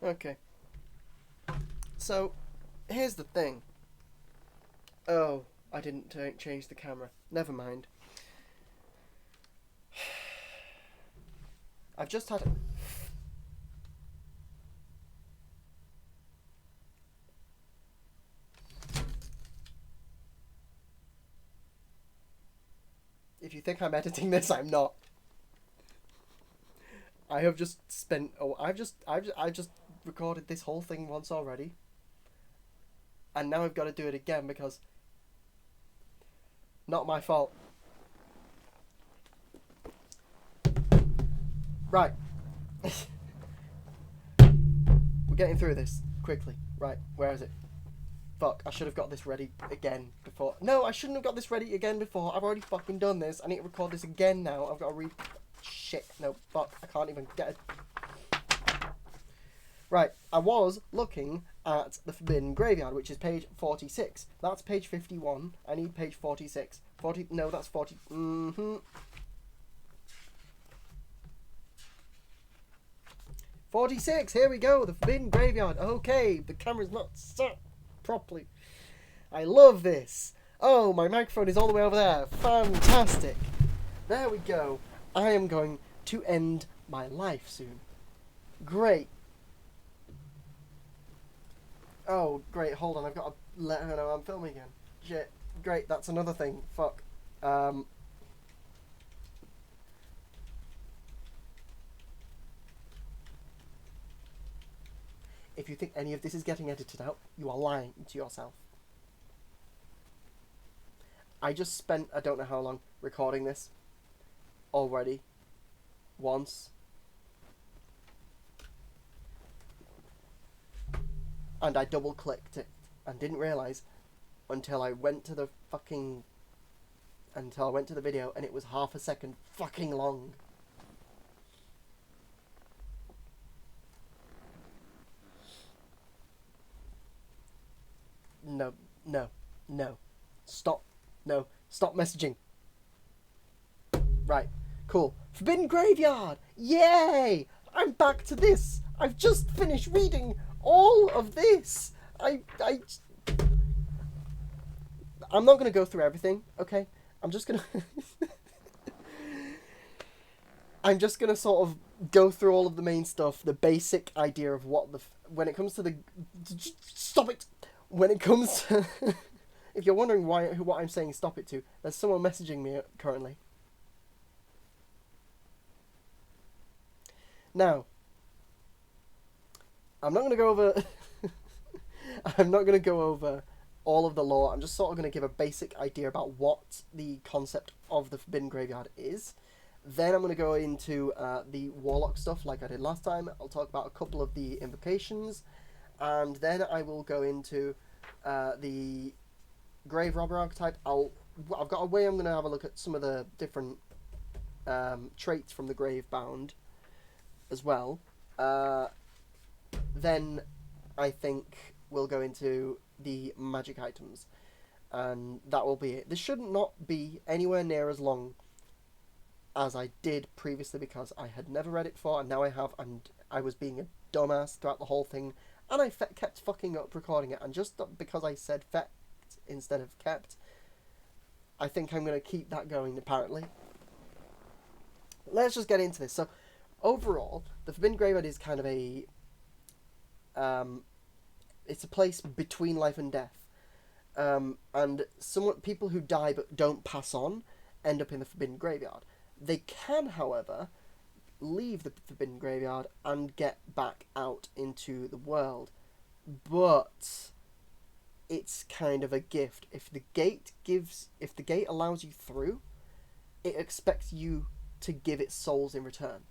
Okay. So, here's the thing. Oh, I didn't change the camera. Never mind. I've just had... If you think I'm editing this, I'm not. I have just spent... Oh, I've just recorded this whole thing once already. And now I've got to do it again because... Not my fault. Right. We're getting through this quickly. Right, where is it? Fuck, I should have got this ready again before. No, I shouldn't have got this ready again before. I've already fucking done this. I need to record this again now. I've got to read... Shit. No, fuck. I can't even get it. Right, I was looking at the Forbidden Graveyard, which is page 46. That's page 51. I need page 46. 40... No, that's 40... 46, here we go, the Forbidden Graveyard. Okay, the camera's not set properly. I love this. Oh, my microphone is all the way over there. Fantastic. There we go. I am going to end my life soon. Great. Oh, great, hold on, I've got to let her know I'm filming again. Shit. Great, that's another thing. Fuck. If you think any of this is getting edited out, you are lying to yourself. I just spent I don't know how long recording this already. Once. And I double clicked it and didn't realise until I went to the video and it was half a second fucking long. No. Stop. No. Stop messaging. Right. Cool. Forbidden Graveyard! Yay! I'm back to this! I've just finished reading all of this! I'm not going to go through everything, okay? I'm just going to sort of go through all of the main stuff, the basic idea of what when it comes to the... Stop it! When it comes to... If you're wondering what I'm saying stop it to, there's someone messaging me currently. Now, I'm not going to go over... I'm not going to go over all of the lore. I'm just sort of going to give a basic idea about what the concept of the Forbidden Graveyard is. Then I'm going to go into the Warlock stuff like I did last time. I'll talk about a couple of the invocations. And then I will go into the Grave Robber archetype. I've got a way I'm going to have a look at some of the different traits from the Grave Bound as well. Then I think we'll go into the magic items. And that will be it. This should not be anywhere near as long as I did previously because I had never read it before and now I have, and I was being a dumbass throughout the whole thing and I kept fucking up recording it, and just because I said "fecked" instead of "kept," I think I'm going to keep that going apparently. Let's just get into this. So overall, the Forbidden Graveyard is kind of a it's a place between life and death, and people who die but don't pass on end up in the Forbidden Graveyard. They can, however, leave the Forbidden Graveyard and get back out into the world, but it's kind of a gift. If the gate allows you through, it expects you to give it souls in return.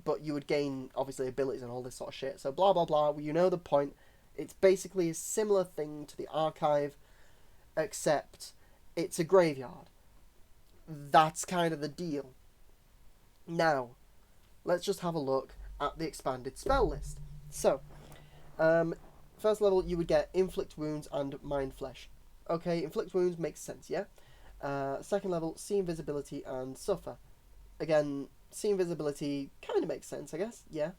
But you would gain obviously abilities and all this sort of shit. So blah blah blah. You know the point. It's basically a similar thing to the archive, except it's a graveyard. That's kind of the deal. Now, let's just have a look at the expanded spell list. So, first level you would get Inflict Wounds and Mind Flesh. Okay, Inflict Wounds makes sense, yeah? Second level, See Invisibility and Suffer. Again, See Invisibility kind of makes sense, I guess, yeah.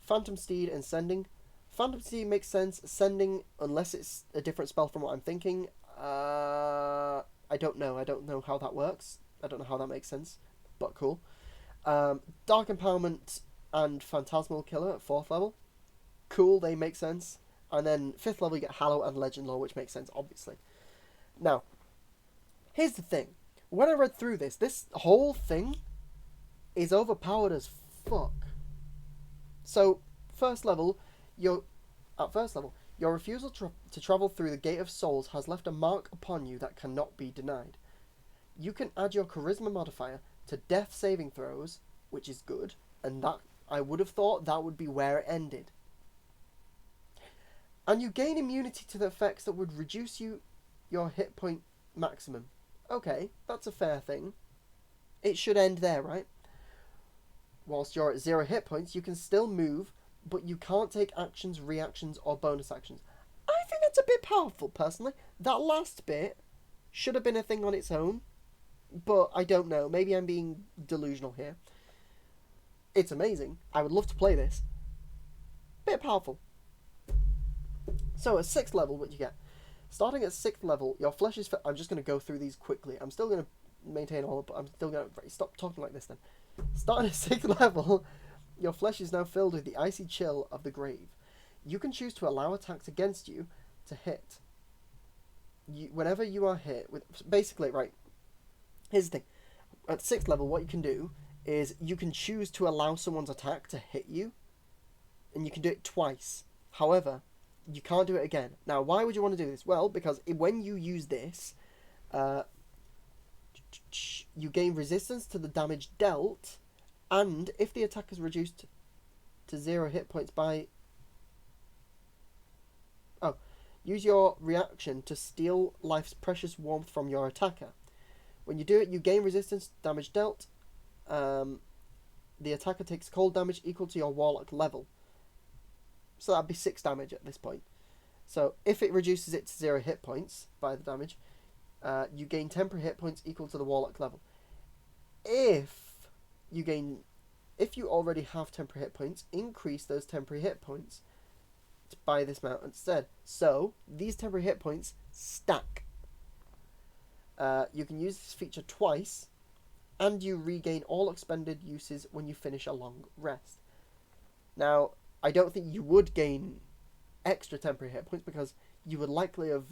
Phantom Steed and Sending. Phantom Steed makes sense. Sending, unless it's a different spell from what I'm thinking, I don't know. I don't know how that works. I don't know how that makes sense, but cool. Dark Empowerment and Phantasmal Killer at 4th level. Cool, they make sense. And then 5th level you get Hallow and Legend Lore, which makes sense, obviously. Now, here's the thing. When I read through this whole thing is overpowered as fuck. So, first level, your refusal to travel through the Gate of Souls has left a mark upon you that cannot be denied. You can add your Charisma modifier to death saving throws, which is good, and that I would have thought that would be where it ended. And you gain immunity to the effects that would reduce your hit point maximum. Okay, that's a fair thing. It should end there, right? Whilst you're at 0 hit points, you can still move, but you can't take actions, reactions, or bonus actions. I think that's a bit powerful, personally. That last bit should have been a thing on its own, but I don't know. Maybe I'm being delusional here. It's amazing. I would love to play this. Bit powerful. So at 6th level, what you get? Starting at 6th level, your flesh is... I'm just going to go through these quickly. I'm still going to maintain all, but I'm still going to... Stop talking like this then. Starting at 6th level, your flesh is now filled with the icy chill of the grave. You can choose to allow attacks against you to hit. Whenever you are hit with... Basically, right, here's the thing. At 6th level, what you can do is you can choose to allow someone's attack to hit you, and you can do it twice. However, you can't do it again. Now, why would you want to do this? Well, because when you use this, you gain resistance to the damage dealt, and if the attack is reduced to 0 hit points by... use your reaction to steal life's precious warmth from your attacker. When you do it, you gain resistance to damage dealt. The attacker takes cold damage equal to your Warlock level. So that'd be 6 damage at this point. So if it reduces it to 0 hit points by the damage, you gain temporary hit points equal to the Warlock level. If you already have temporary hit points, increase those temporary hit points by this amount instead. So these temporary hit points stack. You can use this feature twice, and you regain all expended uses when you finish a long rest. Now, I don't think you would gain extra temporary hit points because you would likely have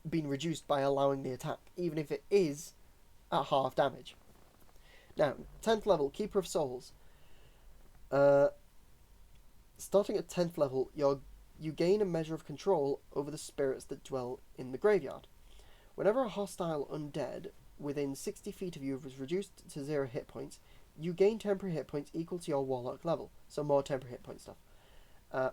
been reduced by allowing the attack, even if it is at half damage. Now, 10th level, Keeper of Souls. Starting at 10th level, you gain a measure of control over the spirits that dwell in the graveyard. Whenever a hostile undead within 60 feet of you is reduced to 0 hit points, you gain temporary hit points equal to your Warlock level, so more temporary hit point stuff.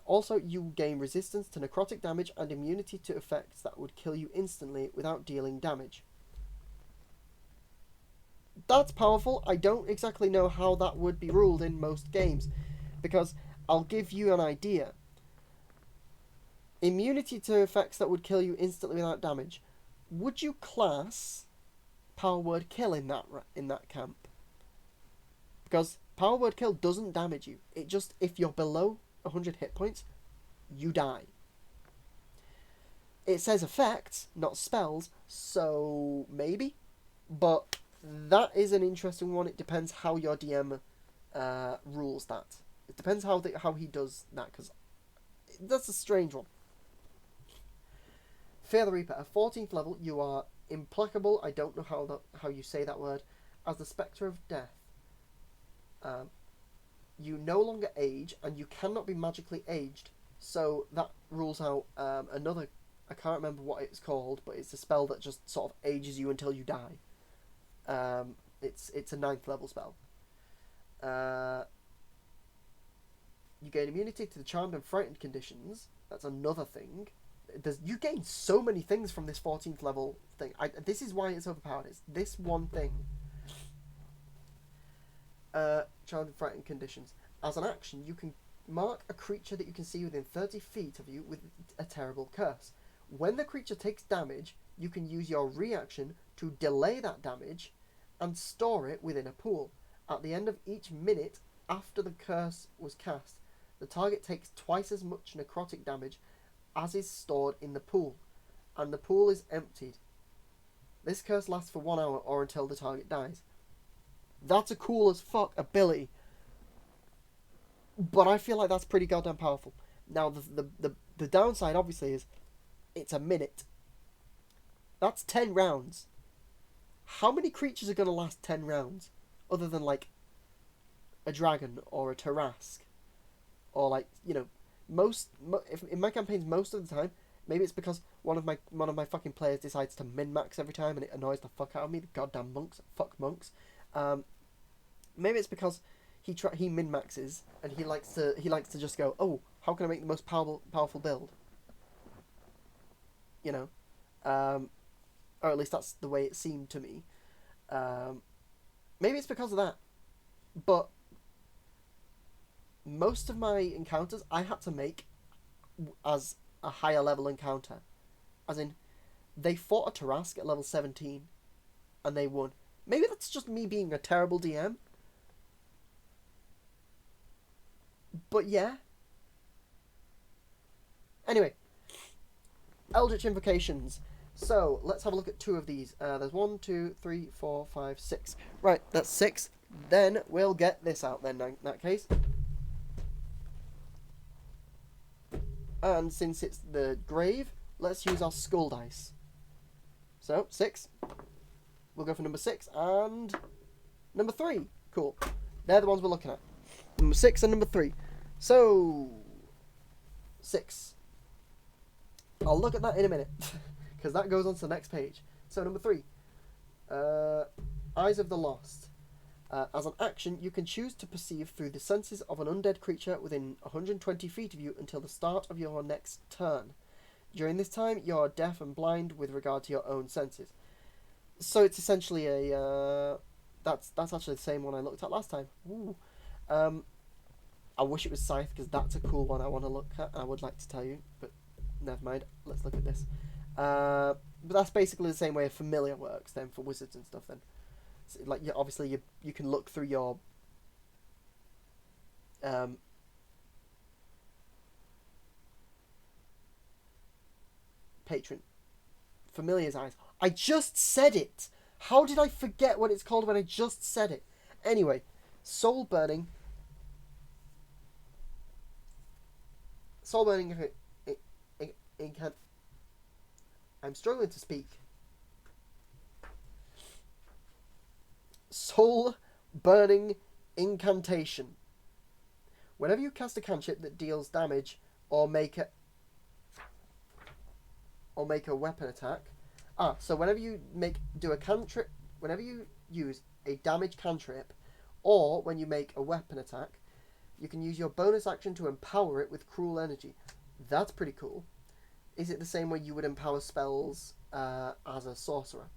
Also, you gain resistance to necrotic damage and immunity to effects that would kill you instantly without dealing damage. That's powerful. I don't exactly know how that would be ruled in most games, because I'll give you an idea. Immunity to effects that would kill you instantly without damage. Would you class Power Word Kill in that camp? Because Power Word Kill doesn't damage you. It just, if you're below 100 hit points, you die. It says effects, not spells, so maybe. But that is an interesting one. It depends how your DM rules that. It depends how he does that, because that's a strange one. Fear the Reaper. At 14th level, you are implacable. I don't know how you say that word. As the Spectre of Death. You no longer age, and you cannot be magically aged. So that rules out another... I can't remember what it's called, but it's a spell that just sort of ages you until you die. It's a 9th level spell. You gain immunity to the Charmed and Frightened conditions. That's another thing. You gain so many things from this 14th level thing. This is why it's overpowered. It's this one thing. Charmed and Frightened conditions. As an action, you can mark a creature that you can see within 30 feet of you with a terrible curse. When the creature takes damage, you can use your reaction to delay that damage and store it within a pool. At the end of each minute, after the curse was cast, the target takes twice as much necrotic damage as is stored in the pool, and the pool is emptied. This curse lasts for 1 hour or until the target dies. That's a cool as fuck ability, but I feel like that's pretty goddamn powerful. Now, the downside, obviously, is it's a minute. That's 10 rounds. How many creatures are going to last 10 rounds? Other than, like, a dragon or a Tarrasque. Or, like, you know, if in my campaigns, most of the time, maybe it's because one of my fucking players decides to min-max every time and it annoys the fuck out of me, the goddamn monks. Fuck monks. Maybe it's because he min-maxes and he likes to just go, oh, how can I make the most powerful build? You know? Or at least that's the way it seemed to me. Maybe it's because of that. But most of my encounters I had to make as a higher level encounter. As in, they fought a Tarrasque at level 17 and they won. Maybe that's just me being a terrible DM. But yeah. Anyway. Eldritch Invocations. So, let's have a look at 2 of these. There's 1, 2, 3, 4, 5, 6. Right, that's 6. Then we'll get this out then, in that case. And since it's the grave, let's use our skull dice. So, 6. We'll go for number 6 and number 3. Cool. They're the ones we're looking at. Number 6 and number 3. So, 6. I'll look at that in a minute. Because that goes on to the next page. So, number 3. Eyes of the Lost. As an action, you can choose to perceive through the senses of an undead creature within 120 feet of you until the start of your next turn. During this time, you are deaf and blind with regard to your own senses. So it's essentially a... That's actually the same one I looked at last time. Ooh. I wish it was Scythe, because that's a cool one I want to look at, and I would like to tell you, but never mind. Let's look at this. But that's basically the same way a familiar works then for wizards and stuff then. So, like, obviously you can look through your patron familiar's eyes. I just said it. How did I forget what it's called when I just said it? Anyway, soul burning. I'm struggling to speak. Soul burning incantation. Whenever you cast a cantrip that deals damage or make a weapon attack. So whenever you whenever you use a damage cantrip, or when you make a weapon attack, you can use your bonus action to empower it with cruel energy. That's pretty cool. Is it the same way you would empower spells as a sorcerer?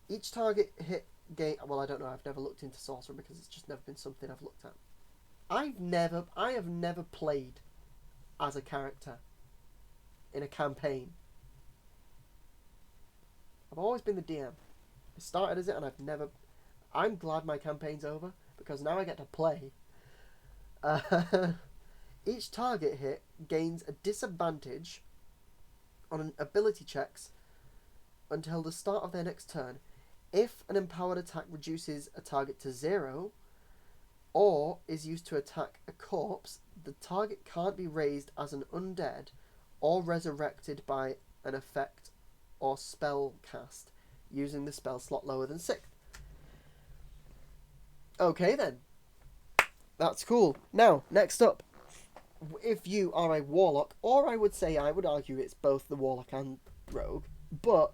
Each target hit gain... Well, I don't know. I've never looked into sorcerer because it's just never been something I've looked at. I have never played as a character in a campaign. I've always been the DM. I started as it and I've never... I'm glad my campaign's over because now I get to play. Each target hit gains a disadvantage on ability checks until the start of their next turn. If an empowered attack reduces a target to 0 or is used to attack a corpse, the target can't be raised as an undead or resurrected by an effect or spell cast using the spell slot lower than 6th. Okay then. That's cool. Now, next up. If you are a warlock, or I would argue it's both the warlock and rogue, but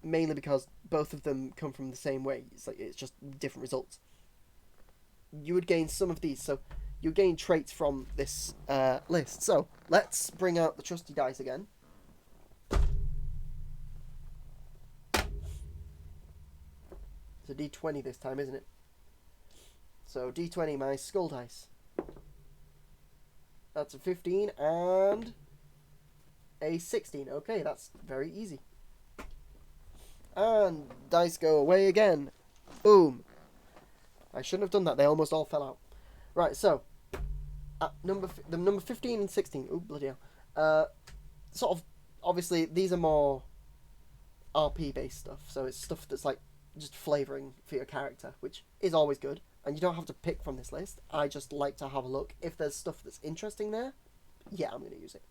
mainly because both of them come from the same way. It's just different results. You would gain some of these, so you gain traits from this list. So let's bring out the trusty dice again. It's a D20 this time, isn't it? So D20, my skull dice. That's a 15 and a 16. Okay, that's very easy. And dice go away again. Boom. I shouldn't have done that. They almost all fell out. Right, so at the number 15 and 16. Oh bloody hell! Sort of obviously these are more RP based stuff, so it's stuff that's like just flavoring for your character, which is always good. And you don't have to pick from this list. I just like to have a look. If there's stuff that's interesting there, yeah, I'm going to use it.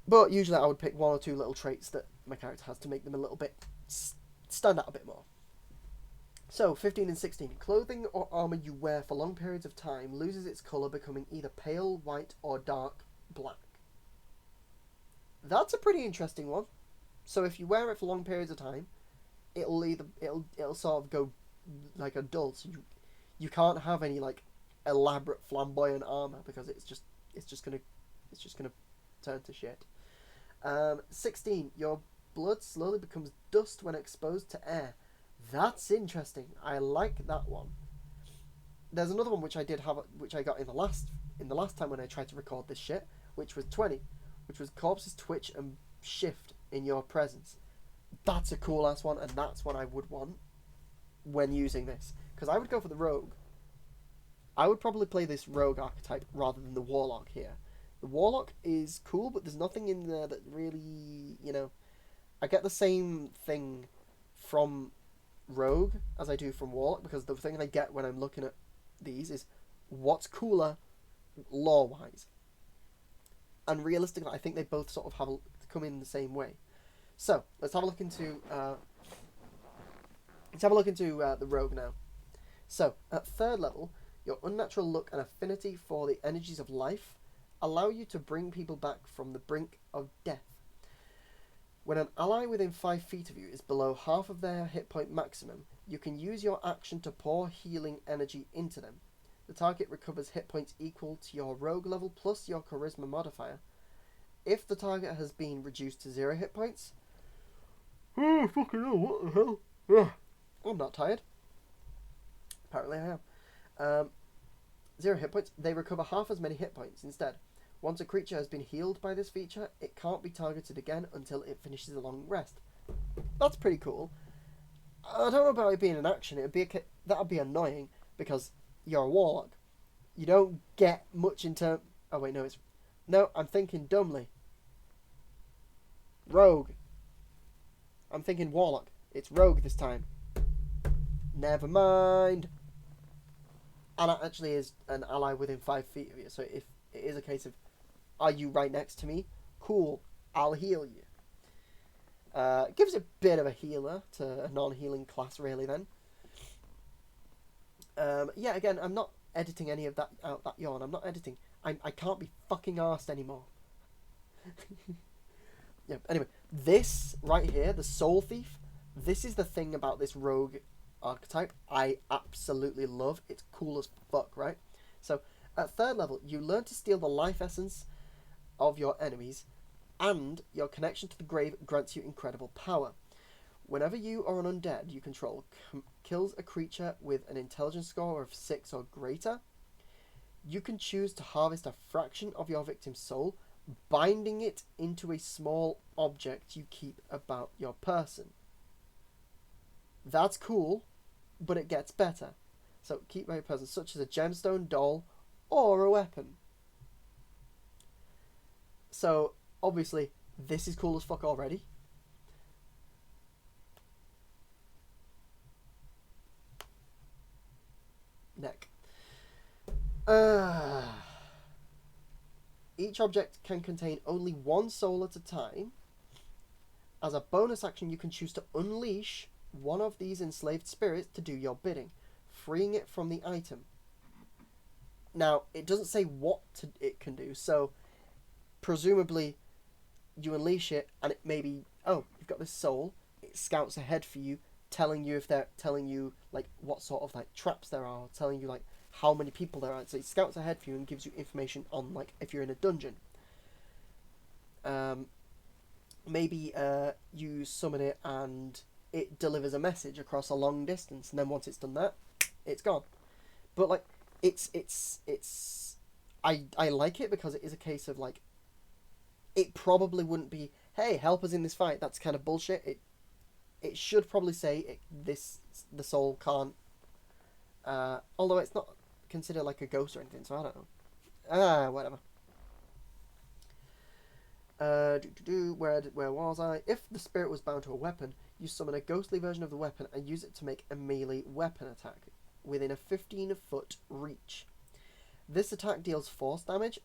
But usually I would pick one or two little traits that my character has to make them a little bit stand out a bit more. So, 15 and 16. Clothing or armour you wear for long periods of time loses its colour, becoming either pale white or dark black. That's a pretty interesting one. So if you wear it for long periods of time, it'll sort of go like a dull. So you can't have any like elaborate flamboyant armour because it's just gonna turn to shit. 16. Your blood slowly becomes dust when exposed to air. That's interesting. I like that one. There's another one which I got in the last time when I tried to record this shit, which was 20, which was corpses twitch and shift in your presence. That's a cool ass one, and that's what I would want when using this, because I would go for the rogue. I would probably play this rogue archetype rather than the warlock here. The warlock is cool, but there's nothing in there that really, I get the same thing from rogue as I do from warlock, because the thing I get when I'm looking at these is what's cooler lore wise, and realistically I think they both sort of come in the same way. So let's have a look into the rogue now. So at 3rd level, your unnatural luck and affinity for the energies of life allow you to bring people back from the brink of death. When an ally within 5 feet of you is below half of their hit point maximum, you can use your action to pour healing energy into them. The target recovers hit points equal to your rogue level plus your charisma modifier. If the target has been reduced to 0 hit points... Oh, fucking hell, what the hell? Ugh. I'm not tired. Apparently I am. 0 hit points, they recover half as many hit points instead. Once a creature has been healed by this feature, it can't be targeted again until it finishes a long rest. That's pretty cool. I don't know about it being an action. That'd be annoying because you're a warlock. You don't get much in term. Oh wait, no, I'm thinking dumbly. Rogue. I'm thinking warlock. It's rogue this time. Never mind. And that actually is an ally within 5 feet of you. So if it is a case of, are you right next to me? Cool, I'll heal you. Gives a bit of a healer to a non-healing class, really, then. Yeah, again, I'm not editing any of that out, that yawn. I'm not editing. I can't be fucking arsed anymore. Yeah, anyway, this right here, the Soul Thief, this is the thing about this rogue archetype I absolutely love. It's cool as fuck, right? So, at 3rd level, you learn to steal the life essence of your enemies, and your connection to the grave grants you incredible power. Whenever you or an undead you control kills a creature with an intelligence score of 6 or greater, you can choose to harvest a fraction of your victim's soul, binding it into a small object you keep about your person. That's cool, but it gets better. So keep by your person, such as a gemstone, doll, or a weapon. So, obviously, this is cool as fuck already. Neck. Each object can contain only 1 soul at a time. As a bonus action, you can choose to unleash one of these enslaved spirits to do your bidding, freeing it from the item. Now, it doesn't say what it can do, so presumably you unleash it and it maybe, oh, you've got this soul, it scouts ahead for you, telling you like what sort of like traps there are, telling you like how many people there are. So it scouts ahead for you and gives you information on like if you're in a dungeon. Maybe you summon it and it delivers a message across a long distance, and then once it's done that, it's gone. But like I like it because it is a case of like, it probably wouldn't be, hey, help us in this fight. That's kind of bullshit. It should probably say the soul can't. Although it's not considered like a ghost or anything, so I don't know. Whatever. Where was I? If the spirit was bound to a weapon, you summon a ghostly version of the weapon and use it to make a melee weapon attack within a 15-foot reach. This attack deals force damage.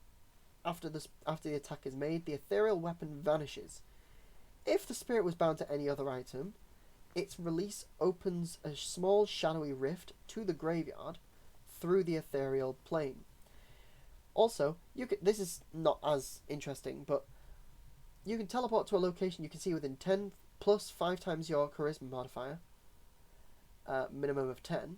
After the attack is made, the ethereal weapon vanishes. If the spirit was bound to any other item, its release opens a small shadowy rift to the graveyard through the ethereal plane. Also, this is not as interesting, but you can teleport to a location you can see within 10 plus 5 times your charisma modifier, minimum of 10.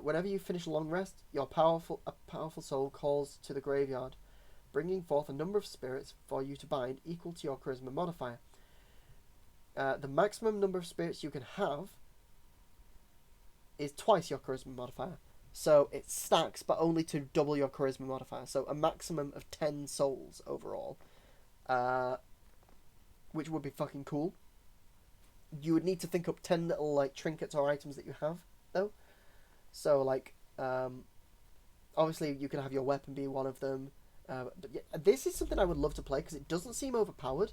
Whenever you finish a long rest, a powerful soul calls to the graveyard, bringing forth a number of spirits for you to bind equal to your charisma modifier. The maximum number of spirits you can have is twice your charisma modifier. So it stacks, but only to double your charisma modifier. So a maximum of 10 souls overall. Which would be fucking cool. You would need to think up 10 little like trinkets or items that you have, though. So like, obviously you can have your weapon be one of them. But yeah, this is something I would love to play because it doesn't seem overpowered.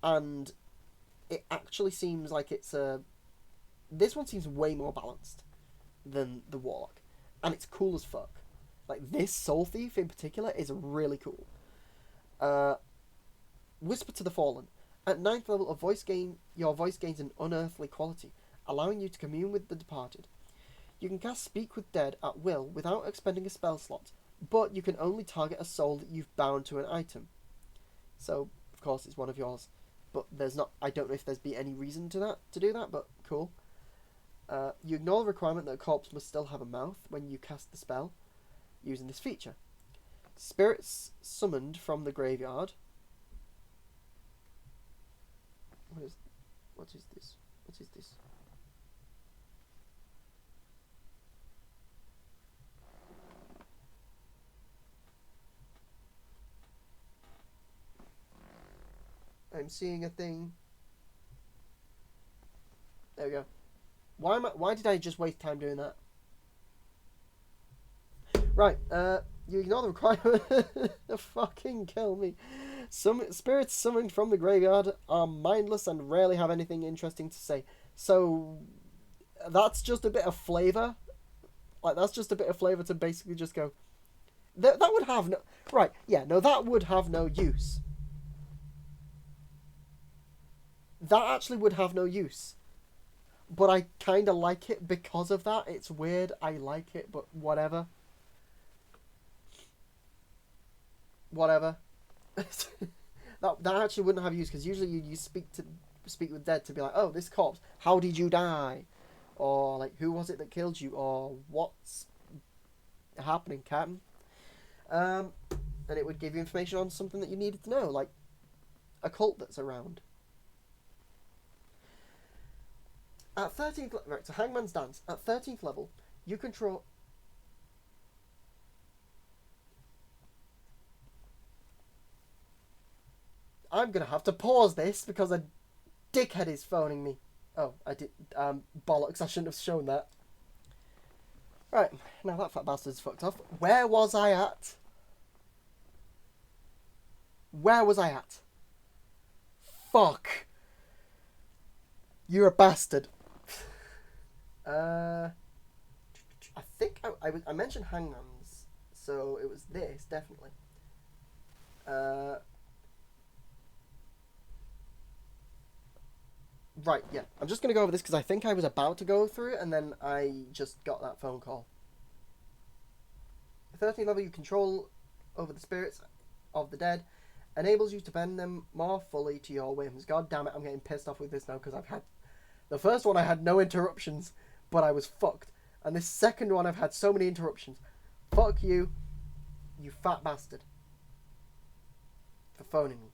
And it actually seems like it's a... This one seems way more balanced than the Warlock. And it's cool as fuck. Like, this Soul Thief in particular is really cool. Whisper to the Fallen. At 9th level, your voice gains an unearthly quality, allowing you to commune with the departed. You can cast Speak with Dead at will without expending a spell slot, but you can only target a soul that you've bound to an item. So, of course, it's one of yours. But there's not... I don't know if there's be any reason to do that, but cool. You ignore the requirement that a corpse must still have a mouth when you cast the spell, using this feature. Spirits summoned from the graveyard... What is this? What is this? I'm seeing a thing. There we go. Why did I just waste time doing that? Right, you ignore the requirement. Fucking kill me. Some spirits summoned from the graveyard are mindless and rarely have anything interesting to say. So that's just a bit of flavour. Like, that's just a bit of flavour to basically just go... That would have no... Right, yeah, no, that would have no use. That actually would have no use. But I kind of like it because of that. It's weird. I like it, but whatever. Whatever. that actually wouldn't have use, because usually you speak with dead to be like, oh, this corpse, how did you die? Or like, who was it that killed you? Or what's happening, Captain? And it would give you information on something that you needed to know, like a cult that's around. At 13th level, right, so Hangman's Dance. At 13th level, you control... I'm going to have to pause this because a dickhead is phoning me. Oh, I did... bollocks, I shouldn't have shown that. Right, now that fat bastard's fucked off. Where was I at? Where was I at? Fuck. You're a bastard. I think I mentioned Hangman's, so it was this, definitely. Right, yeah. I'm just going to go over this because I think I was about to go through it and then I just got that phone call. The 13th level, you control over the spirits of the dead, enables you to bend them more fully to your whims. God damn it, I'm getting pissed off with this now because I've had... The first one I had no interruptions, but I was fucked. And this second one I've had so many interruptions. Fuck you, you fat bastard. For phoning me.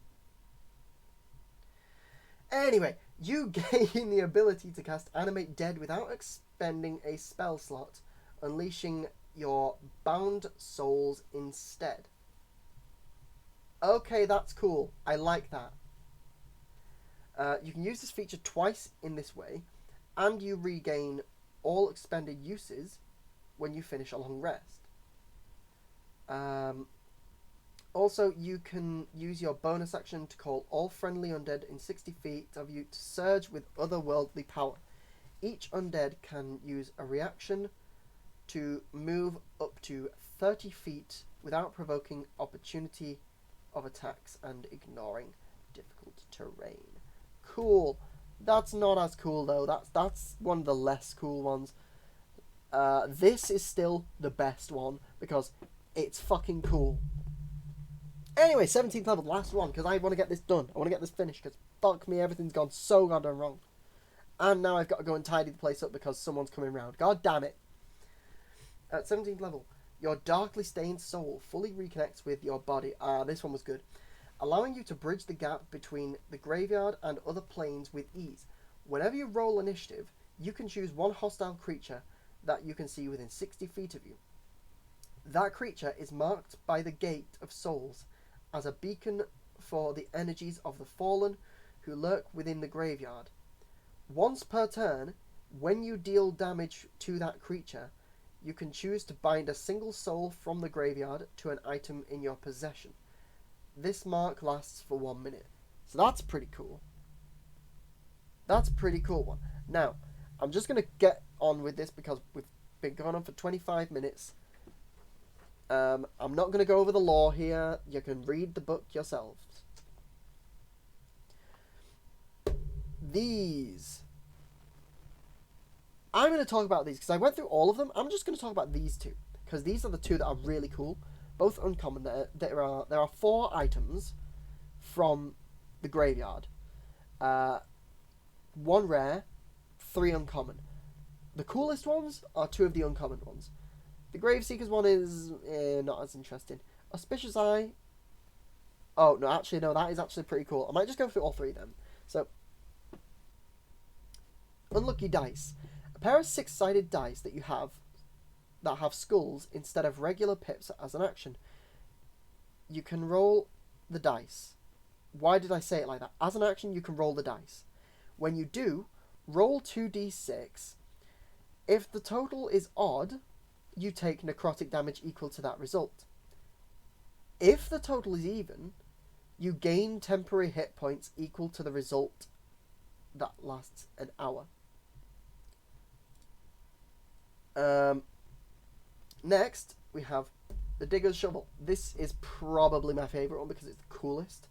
Anyway, you gain the ability to cast Animate Dead without expending a spell slot, unleashing your bound souls instead. Okay, that's cool. I like that. You can use this feature twice in this way, and you regain all expended uses when you finish a long rest. Also, you can use your bonus action to call all friendly undead in 60 feet of you to surge with otherworldly power. Each undead can use a reaction to move up to 30 feet without provoking opportunity of attacks and ignoring difficult terrain. Cool. That's not as cool though. That's one of the less cool ones. This is still the best one because it's fucking cool. Anyway, 17th level, last one, because I want to get this done. I want to get this finished, because fuck me, everything's gone so goddamn wrong. And now I've got to go and tidy the place up because someone's coming round. God damn it. At 17th level, your darkly stained soul fully reconnects with your body. This one was good. Allowing you to bridge the gap between the graveyard and other planes with ease. Whenever you roll initiative, you can choose one hostile creature that you can see within 60 feet of you. That creature is marked by the Gate of Souls as a beacon for the energies of the fallen who lurk within the graveyard. Once per turn, when you deal damage to that creature, you can choose to bind a single soul from the graveyard to an item in your possession. This mark lasts for 1 minute. So that's pretty cool. That's a pretty cool one. Now, I'm just going to get on with this because we've been going on for 25 minutes. I'm not going to go over the lore here. You can read the book yourselves. These. I'm going to talk about these because I went through all of them. I'm just going to talk about these two because these are the two that are really cool. Both uncommon. There are 4 items from the graveyard. 1 rare, 3 uncommon. The coolest ones are 2 of the uncommon ones. The Graveseeker's one is not as interesting. Auspicious Eye. Oh, no, actually, no, that is actually pretty cool. I might just go through all 3 of them. So, Unlucky Dice. A pair of 6-sided dice that you have that have skulls instead of regular pips as an action. You can roll the dice. Why did I say it like that? As an action, you can roll the dice. When you do, roll 2d6. If the total is odd, you take necrotic damage equal to that result. If the total is even, you gain temporary hit points equal to the result that lasts an hour. Next, we have the Digger's Shovel. This is probably my favourite one because it's the coolest.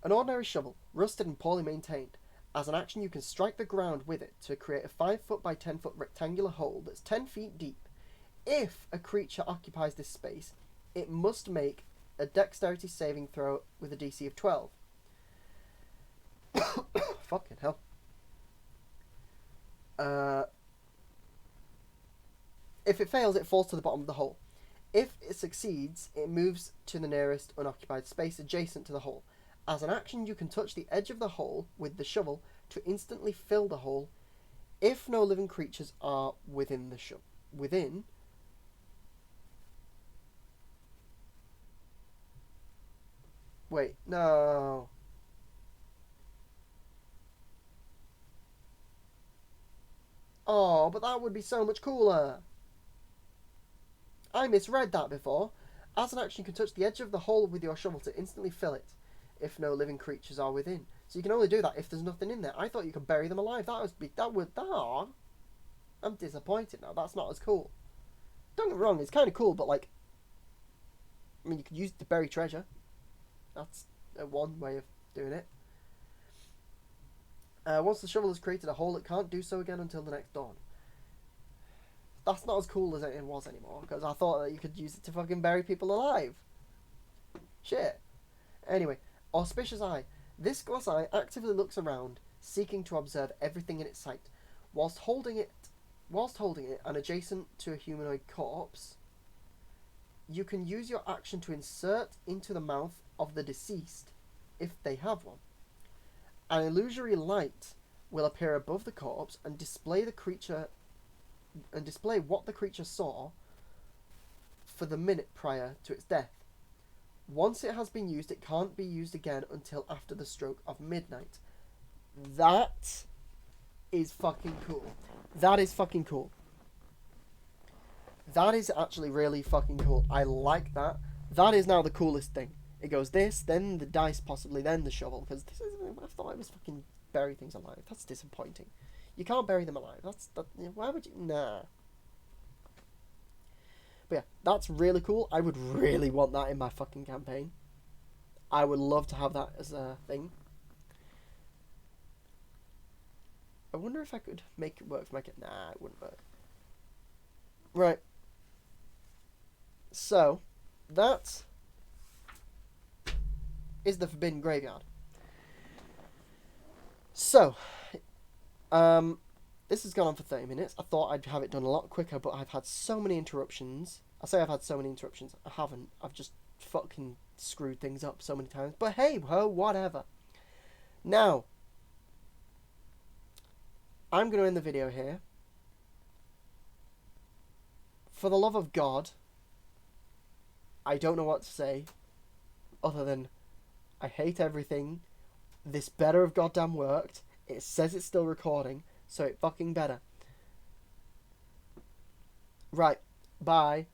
An ordinary shovel, rusted and poorly maintained. As an action, you can strike the ground with it to create a 5 foot by 10 foot rectangular hole that's 10 feet deep. If a creature occupies this space, it must make a dexterity saving throw with a DC of 12. Fucking hell. If it fails, it falls to the bottom of the hole. If it succeeds, it moves to the nearest unoccupied space adjacent to the hole. As an action, you can touch the edge of the hole with the shovel to instantly fill the hole if no living creatures are within the shovel. Wait, no. Oh, but that would be so much cooler. I misread that before. As an action, you can touch the edge of the hole with your shovel to instantly fill it if no living creatures are within. So you can only do that if there's nothing in there. I thought you could bury them alive. I'm disappointed now. That's not as cool. Don't get me wrong, it's kind of cool, but like, I mean, you could use it to bury treasure. That's one way of doing it. Once the shovel has created a hole, it can't do so again until the next dawn. That's not as cool as it was anymore, because I thought that you could use it to fucking bury people alive. Shit. Anyway, Auspicious Eye. This glass eye actively looks around, seeking to observe everything in its sight. Whilst holding it and adjacent to a humanoid corpse, you can use your action to insert into the mouth of the deceased, if they have one. An illusory light will appear above the corpse and display what the creature saw for the minute prior to its death. Once it has been used, it can't be used again until after the stroke of midnight. That is fucking cool. That is fucking cool. That is actually really fucking cool. I like that. That is now the coolest thing. It goes this, then the dice possibly, then the shovel. Because this is, I thought I was fucking bury things alive. That's disappointing. You can't bury them alive. Why would you? Nah. But yeah, that's really cool. I would really want that in my fucking campaign. I would love to have that as a thing. I wonder if I could make it work for my kid. Nah, it wouldn't work. Right. So, that is the Forbidden Graveyard. So, this has gone on for 30 minutes. I thought I'd have it done a lot quicker, but I've had so many interruptions. I say I've had so many interruptions. I haven't. I've just fucking screwed things up so many times. But hey, ho, whatever. Now, I'm going to end the video here. For the love of God, I don't know what to say other than I hate everything. This better have goddamn worked. It says it's still recording, so it fucking better. Right, bye.